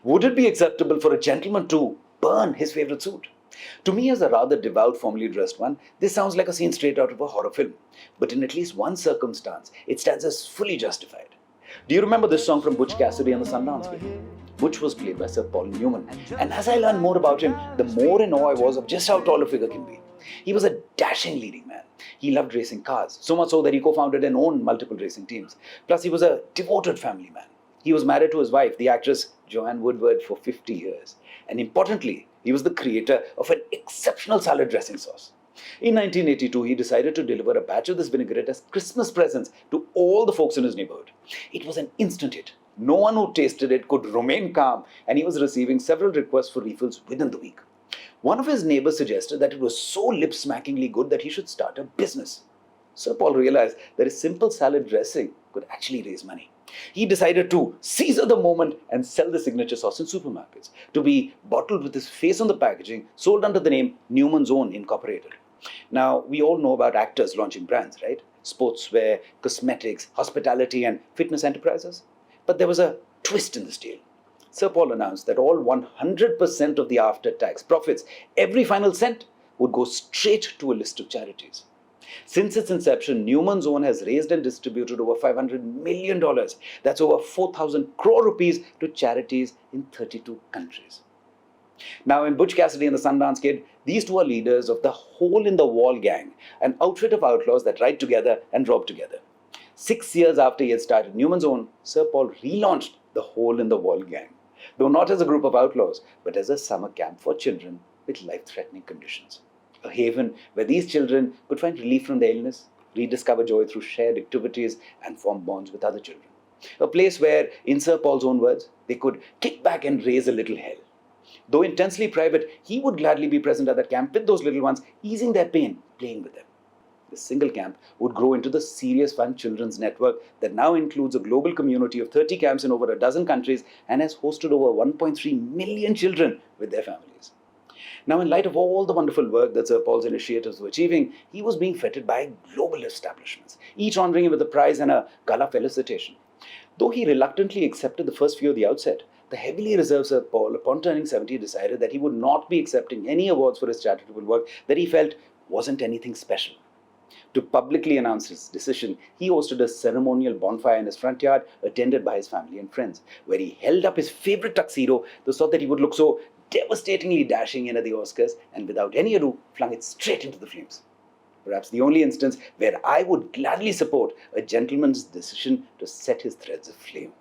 Would it be acceptable for a gentleman to burn his favorite suit? To me, as a rather devout, formally dressed one, this sounds like a scene straight out of a horror film. But in at least one circumstance, it stands as fully justified. Do you remember this song from Butch Cassidy and the Sundance Kid? Butch was played by Sir Paul Newman, and as I learned more about him, the more in awe I was of just how tall a figure can be. He was a dashing leading man. He loved racing cars, so much so that he co-founded and owned multiple racing teams. Plus, he was a devoted family man. He was married to his wife, the actress Joanne Woodward, for 50 years. And importantly, he was the creator of an exceptional salad dressing sauce. In 1982, he decided to deliver a batch of this vinaigrette as Christmas presents to all the folks in his neighborhood. It was an instant hit. No one who tasted it could remain calm, and he was receiving several requests for refills within the week. One of his neighbors suggested that it was so lip-smackingly good that he should start a business. Sir Paul realized that a simple salad dressing could actually raise money. He decided to seize the moment and sell the signature sauce in supermarkets, to be bottled with his face on the packaging, sold under the name Newman's Own Incorporated. Now, we all know about actors launching brands, right? Sportswear, cosmetics, hospitality, and fitness enterprises. But there was a twist in this deal. Sir Paul announced that all 100% of the after-tax profits, every final cent, would go straight to a list of charities. Since its inception, Newman's Own has raised and distributed over $500 million. That's over 4,000 crore rupees to charities in 32 countries. Now, in Butch Cassidy and the Sundance Kid, these two are leaders of the Hole in the Wall gang, an outfit of outlaws that ride together and rob together. 6 years after he had started Newman's Own, Sir Paul relaunched the Hole in the Wall gang, though not as a group of outlaws, but as a summer camp for children with life-threatening conditions. A haven where these children could find relief from their illness, rediscover joy through shared activities, and form bonds with other children. A place where, in Sir Paul's own words, they could kick back and raise a little hell. Though intensely private, he would gladly be present at that camp with those little ones, easing their pain, playing with them. This single camp would grow into the Serious Fun Children's Network that now includes a global community of 30 camps in over a dozen countries and has hosted over 1.3 million children with their families. Now, in light of all the wonderful work that Sir Paul's initiatives were achieving, he was being feted by global establishments, each honoring him with a prize and a gala felicitation. Though he reluctantly accepted the first few at the outset, the heavily reserved Sir Paul, upon turning 70, decided that he would not be accepting any awards for his charitable work that he felt wasn't anything special. To publicly announce his decision, he hosted a ceremonial bonfire in his front yard, attended by his family and friends, where he held up his favorite tuxedo, the sort that he would look so devastatingly dashing in at the Oscars, and without any ado, flung it straight into the flames. Perhaps the only instance where I would gladly support a gentleman's decision to set his threads aflame.